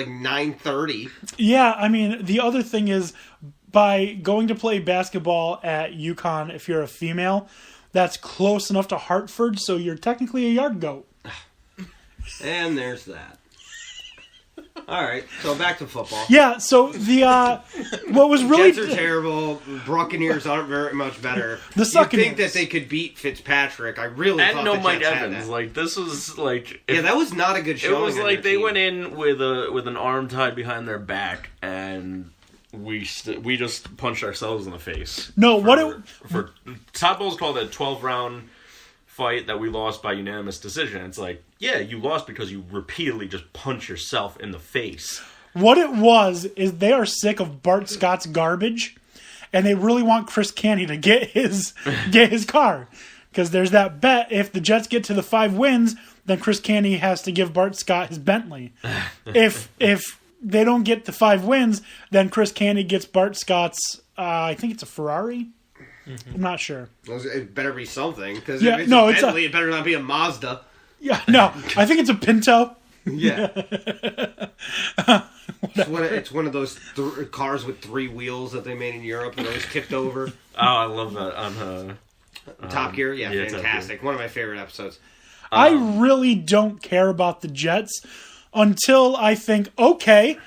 like 9:30. Yeah, I mean, the other thing is, by going to play basketball at UConn, if you're a female, that's close enough to Hartford, so you're technically a yard goat. And there's that. All right, so back to football. Yeah, so the what was really Jets are terrible. Buccaneers aren't very much better. The You think Succaneers. that they could beat Fitzpatrick? I really And thought no the Mike Jets had Evans. that. Like, this was like... Yeah, that was not a good It showing. was on like their they team. went in with an arm tied behind their back, and we just punched ourselves in the face. No, Todd Bowles called it a 12-round fight that we lost by unanimous decision. It's like, yeah, you lost because you repeatedly just punch yourself in the face. What it was is they are sick of Bart Scott's garbage, and they really want Chris Canty to get his car, because there's that bet if the Jets get to the 5 wins, then Chris Canty has to give Bart Scott his Bentley. if they don't get the 5 wins, then Chris Canty gets Bart Scott's I think it's a Ferrari. I'm not sure. It better be something, because Yeah, if it's no, a it's Bentley, it better not be a Mazda. Yeah, no, I think it's a Pinto. Yeah. It's one of those cars with 3 wheels that they made in Europe and always tipped over. Oh, I love that on Top Gear? Yeah, Top fantastic. Gear. One of my favorite episodes. I really don't care about the Jets until I think, okay,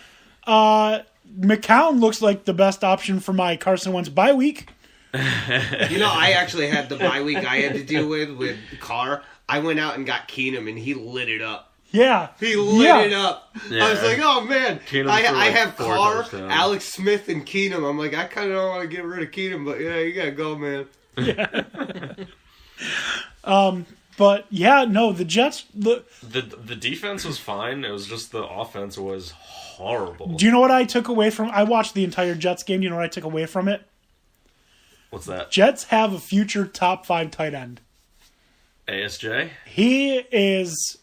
McCown looks like the best option for my Carson Wentz bye week. You know, I actually had the bye week I had to deal with Carr. I went out and got Keenum, and he lit it up. Yeah. He lit it up. Yeah. I was like, oh, man. Keenum I threw like have 4 Carr, touchdowns. Alex Smith, and Keenum. I'm like, I kind of don't want to get rid of Keenum, but yeah, you got to go, man. But, yeah, no, the Jets... The defense was fine. It was just the offense was horrible. Do you know what I took away from... I watched the entire Jets game. Do you know what I took away from it? What's that? Jets have a future top 5 tight end. ASJ? He is...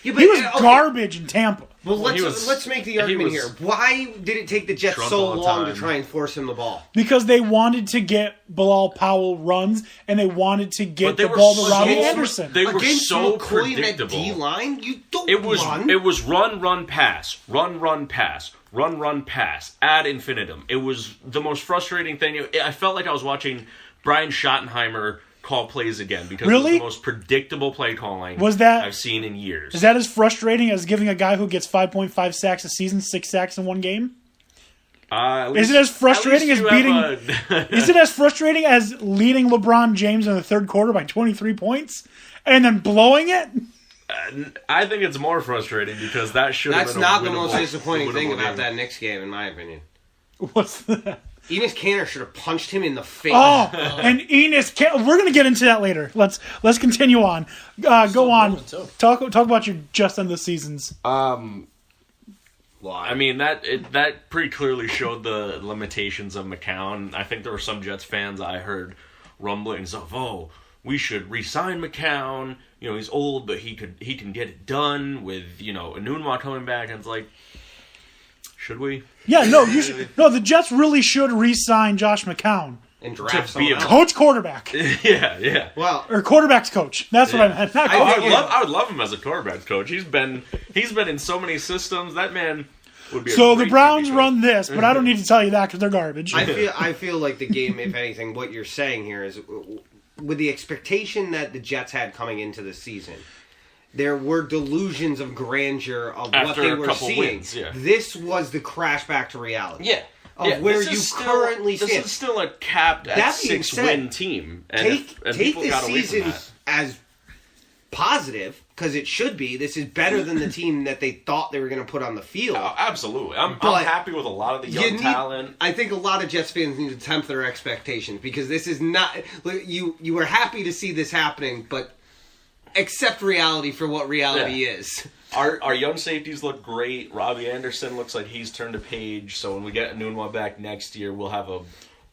Yeah, He was garbage in Tampa. Well, Well, he was- let's make the argument he here. was Why did it take the Jets drunk so all the long to time. try and force him the ball? Because they wanted to get Bilal Powell runs, and they wanted to get But they the were ball to so- Robbie Anderson. They were Against so McCoy and that predictable. D-line, you don't It was run. it was run, pass, run, pass, run, pass, ad infinitum. It was the most frustrating thing. I felt like I was watching Brian Schottenheimer call plays again because it was Really? the most predictable play calling I've seen in years. Is that as frustrating as giving a guy who gets 5.5 sacks a season 6 sacks in one game? Is it as frustrating as beating? Is it as frustrating as leading LeBron James in the third quarter by 23 points and then blowing it? I think it's more frustrating because that should have That's been not a the most winnable- disappointing thing winnable about game. that Knicks game, in my opinion. What's that? Enos Kanter should have punched him in the face. Oh, and Enos. We're going to get into that later. Let's continue on. Go on. Talk about your just end the seasons. Why? I mean, that pretty clearly showed the limitations of McCown. I think there were some Jets fans I heard rumblings of, oh, we should re-sign McCown. You know, he's old, but he can get it done with, you know, Enunwa coming back. And it's like, should we? Yeah, no, you should. No, the Jets really should re-sign Josh McCown. And draft To be someone a else. Coach quarterback. Yeah. Well, Or quarterback's coach. That's what I meant. Not I coach. would love him as a quarterback coach. He's been in so many systems. That man would be. So a the great Browns TV coach. run this, but I don't need to tell you that because they're garbage. I feel like the game, if anything, what you're saying here is, with the expectation that the Jets had coming into the season, there were delusions of grandeur of After what they a were couple seeing. wins, yeah. This was the crash back to reality. Yeah. Of where this you is still- currently stand. This is still a capped at That being 6-win said, team. And Take people this got away from season that. as positive, because it should be. This is better than the team that they thought they were going to put on the field. Oh, absolutely. I'm But happy with a lot of the You young need- talent. I think a lot of Jets fans need to temper their expectations, because this is not. You were happy to see this happening, but accept reality for what reality is. Our young safeties look great. Robbie Anderson looks like he's turned a page. So when we get Enunwa back next year, we'll have a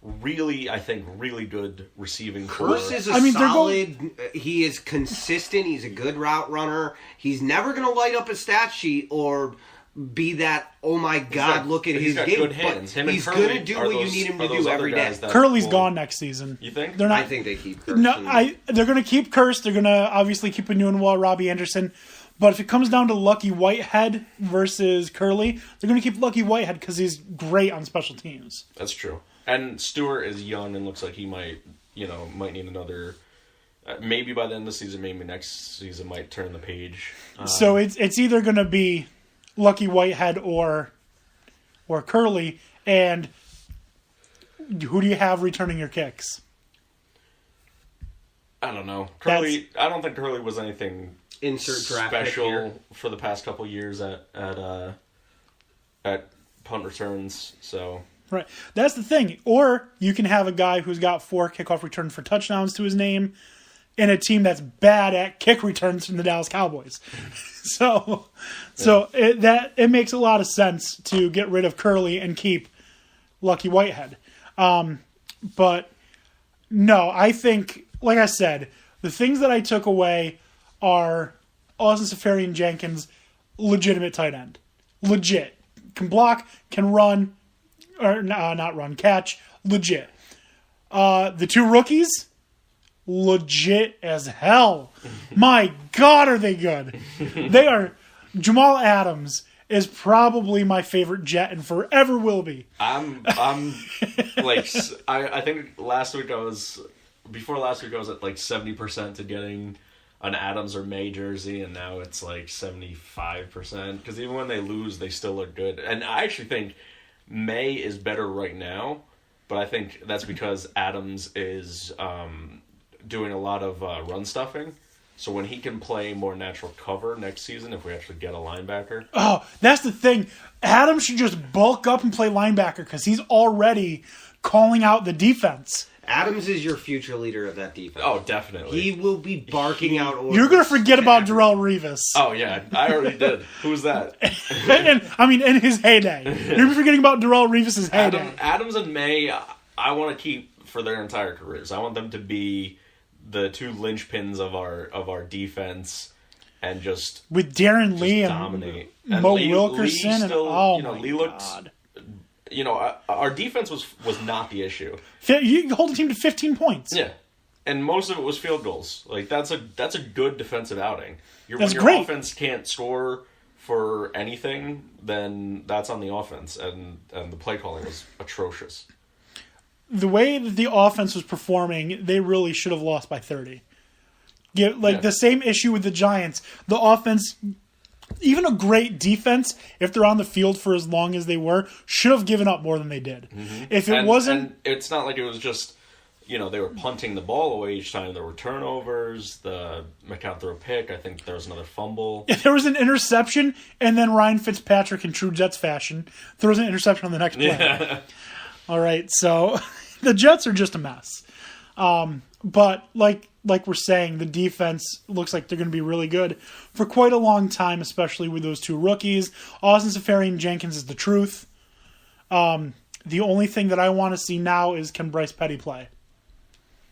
really good receiving core. Curse is a they're solid. He is consistent. He's a good route runner. He's never going to light up a stat sheet or be that, oh my God, look at his got game. good hands. But Him and he's Curley going to do are what you those- need him are to those do other every guys day. that Curley's will- gone next season. You think? They're not. I think they keep Curse. No, they're going to keep Curse. They're going to obviously keep Enunwa, Robbie Anderson. But if it comes down to Lucky Whitehead versus Curley, they're going to keep Lucky Whitehead because he's great on special teams. That's true. And Stewart is young and looks like he might need another. Maybe by the end of the season, maybe next season might turn the page. So it's either going to be Lucky Whitehead or Curley. And who do you have returning your kicks? I don't know. Curley. I don't think Curley was anything special for the past couple years at punt returns. So right, that's the thing. Or you can have a guy who's got 4 kickoff returns for touchdowns to his name, in a team that's bad at kick returns from the Dallas Cowboys. So it makes a lot of sense to get rid of Curley and keep Lucky Whitehead. But no, I think, like I said, the things that I took away are Austin Seferian-Jenkins, legitimate tight end. Legit. Can block, can run, or not run, catch, legit. The 2 rookies, legit as hell. My God, are they good? They are. Jamal Adams is probably my favorite Jet and forever will be. I'm like, I think before last week I was at like 70% to getting an Adams or May jersey, and now it's like 75%, because even when they lose, they still look good. And I actually think May is better right now, but I think that's because Adams is doing a lot of run stuffing. So when he can play more natural cover next season, if we actually get a linebacker. Oh, that's the thing. Adams should just bulk up and play linebacker because he's already calling out the defense. Adams is your future leader of that defense. Oh, definitely. He will be barking out orders. You're going to forget about Darrelle Revis. Oh, yeah. I already did. Who's that? in his heyday. You're forgetting about Darrelle Revis' heyday. Adams and May, I want to keep for their entire careers. I want them to be the 2 linchpins of our defense, and just with Darren Lee and dominate. Mo Wilkerson Lee still, and Lee looked. Our defense was not the issue. You hold a team to 15 points. Yeah, and most of it was field goals. Like that's a good defensive outing. That's when your great. Offense can't score for anything, then that's on the offense, and the play calling was atrocious. The way that the offense was performing, they really should have lost by 30. The same issue with the Giants. The offense, even a great defense, if they're on the field for as long as they were, should have given up more than they did. Mm-hmm. If it wasn't... And it's not like it was just, they were punting the ball away each time. There were turnovers. The McCown threw a pick. I think there was another fumble. If there was an interception, and then Ryan Fitzpatrick, in true Jets fashion, throws an interception on the next play. Yeah. All right, so the Jets are just a mess. But like we're saying, the defense looks like they're going to be really good for quite a long time, especially with those 2 rookies. Austin Seferian-Jenkins is the truth. The only thing that I want to see now is, can Bryce Petty play?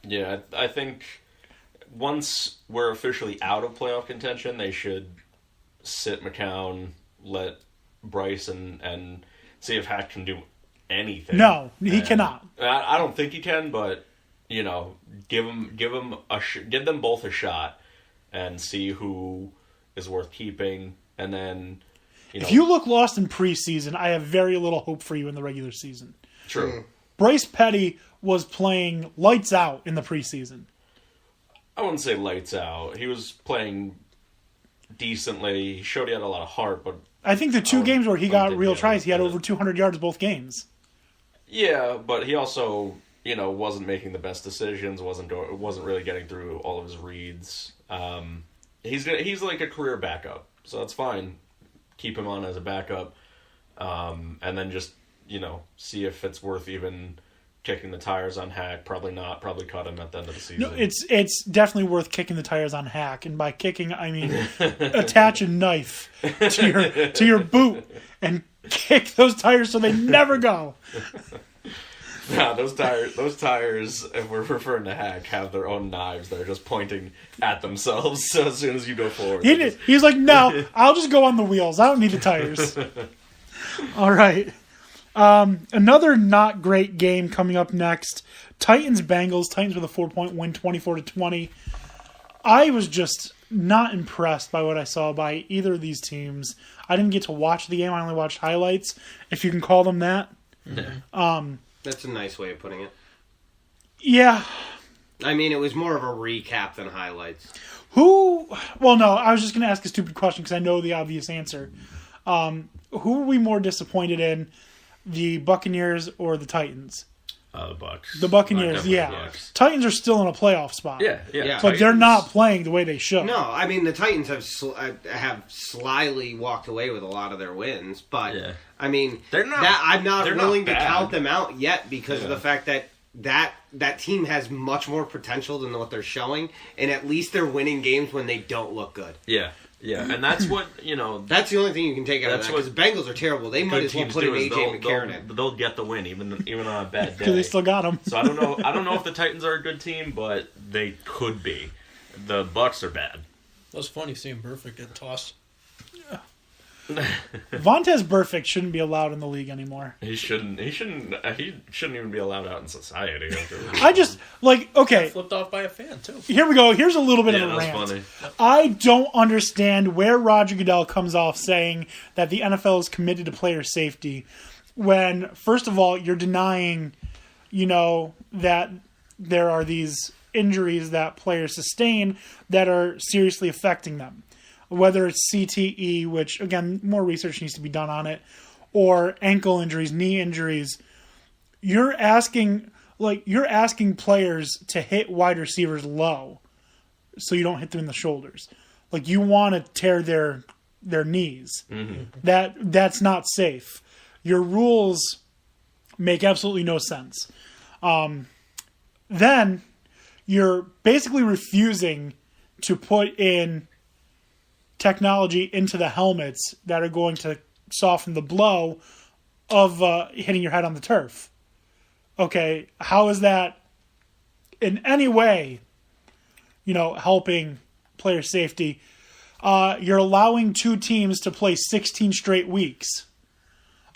Yeah, I think once we're officially out of playoff contention, they should sit McCown, let Bryce and see if Hack can do anything. No, he cannot. I don't think he can, but give them both a shot and see who is worth keeping, and then if you look lost in preseason, I have very little hope for you in the regular season. True. Bryce Petty was playing lights out in the preseason. I wouldn't say lights out. He was playing decently. He showed he had a lot of heart, but I think the 2 games where he got real tries, he had over 200 yards both games. Yeah, but he also, wasn't making the best decisions. wasn't really getting through all of his reads. He's like a career backup, so that's fine. Keep him on as a backup, and then just see if it's worth even kicking the tires on Hack. Probably not. Probably cut him at the end of the season. No, it's definitely worth kicking the tires on Hack, and by kicking I mean attach a knife to your boot and kick those tires so they never go. Nah, those tires, if we're referring to Hack, have their own knives. They're just pointing at themselves so as soon as you go forward. He's like, no, I'll just go on the wheels. I don't need the tires. All right. Another not great game coming up next. Titans-Bengals. Titans with a 4-point win, 24-20. I was just not impressed by what I saw by either of these teams. I didn't get to watch the game. I only watched highlights, if you can call them that. That's a nice way of putting it. Yeah. I mean, it was more of a recap than highlights. Well, no, I was just going to ask a stupid question because I know the obvious answer. Who were we more disappointed in, the Buccaneers or the Titans? The Bucs. The Buccaneers, yeah. Bucs. Titans are still in a playoff spot. Yeah. But Titans. they're not playing the way they should. No, I mean, the Titans have slyly walked away with a lot of their wins, but, I mean, I'm not willing to count them out yet because of the fact that team has much more potential than what they're showing, and at least they're winning games when they don't look good. Yeah, and that's what, That's the only thing you can take out of that, because the Bengals are terrible. They might as well put an AJ McCarron in. They'll get the win, even on a bad day. Because they still got them. So I don't know if the Titans are a good team, but they could be. The Bucs are bad. That was funny seeing Burfict get tossed. Vontaze Burfict shouldn't be allowed in the league anymore. He shouldn't even be allowed out in society. I just, okay. Flipped off by a fan, too. Here we go. Here's a little bit of a rant. Funny. I don't understand where Roger Goodell comes off saying that the NFL is committed to player safety when, first of all, you're denying, that there are these injuries that players sustain that are seriously affecting them. Whether it's CTE, which, again, more research needs to be done on it, or ankle injuries, knee injuries. You're asking players to hit wide receivers low so you don't hit them in the shoulders. You want to tear their knees. Mm-hmm. That's not safe. Your rules make absolutely no sense. Then you're basically refusing to put in technology into the helmets that are going to soften the blow of hitting your head on the turf. Okay, how is that in any way, helping player safety? You're allowing two teams to play 16 straight weeks.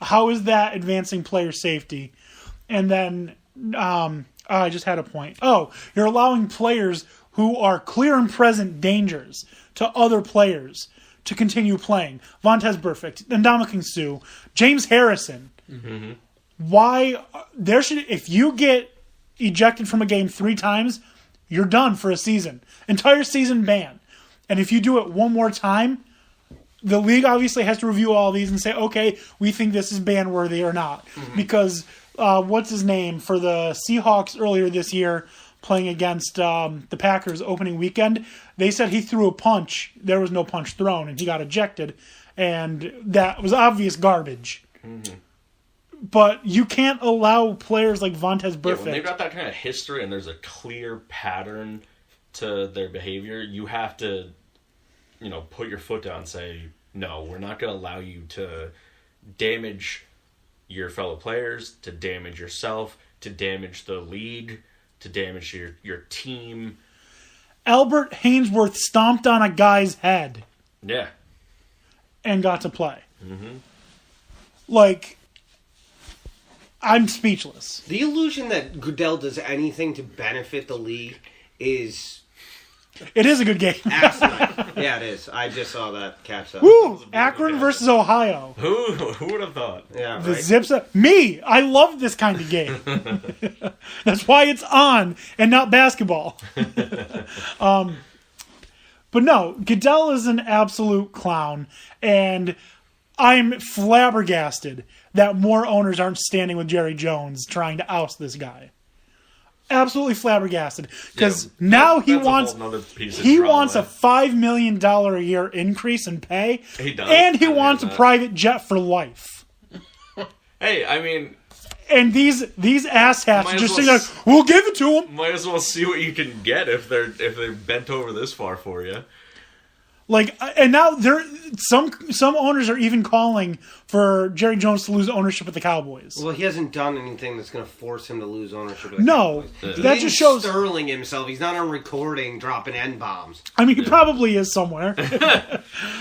How is that advancing player safety? And then, I just had a point. Oh, you're allowing players who are clear and present dangers to other players to continue playing. Vontaze Burfict, Ndamukong Suh, James Harrison. Mm-hmm. Why if you get ejected from a game 3 times, you're done for a season. Entire season ban. And if you do it one more time, the league obviously has to review all these and say, okay, we think this is ban worthy or not. Mm-hmm. Because what's his name for the Seahawks earlier this year, playing against the Packers opening weekend, they said he threw a punch. There was no punch thrown, and he got ejected. And that was obvious garbage. Mm-hmm. But you can't allow players like Vontaze Burfict. When they've got that kind of history and there's a clear pattern to their behavior, you have to, put your foot down and say, no, we're not going to allow you to damage your fellow players, to damage yourself, to damage the league, to damage your team. Albert Hainsworth stomped on a guy's head. Yeah. And got to play. Mm-hmm. I'm speechless. The illusion that Goodell does anything to benefit the league is... It is a good game. Excellent. Yeah, it is. I just saw that catch up. Woo! Akron versus Ohio. Who would have thought? Yeah, the Zips. Me! I love this kind of game. That's why it's on and not basketball. But no, Goodell is an absolute clown, and I'm flabbergasted that more owners aren't standing with Jerry Jones trying to oust this guy. Absolutely flabbergasted, because now he wants a $5 million a year increase in pay. He does, and he wants a private jet for life. Hey, I mean, and these asshats are just saying like, "We'll give it to him." Might as well see what you can get if they're bent over this far for you. And now some owners are even calling for Jerry Jones to lose ownership of the Cowboys. Well, he hasn't done anything that's going to force him to lose ownership of the Cowboys. No, that just shows Sterling himself. He's not on recording dropping N-bombs. I mean, he probably is somewhere.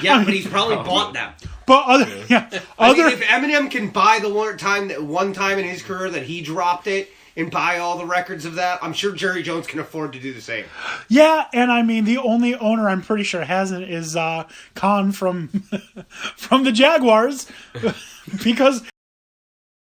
Yeah, but he's probably bought them. But if Eminem can buy the one time in his career that he dropped it, and buy all the records of that, I'm sure Jerry Jones can afford to do the same. Yeah, and I mean, the only owner I'm pretty sure hasn't is Khan from the Jaguars, because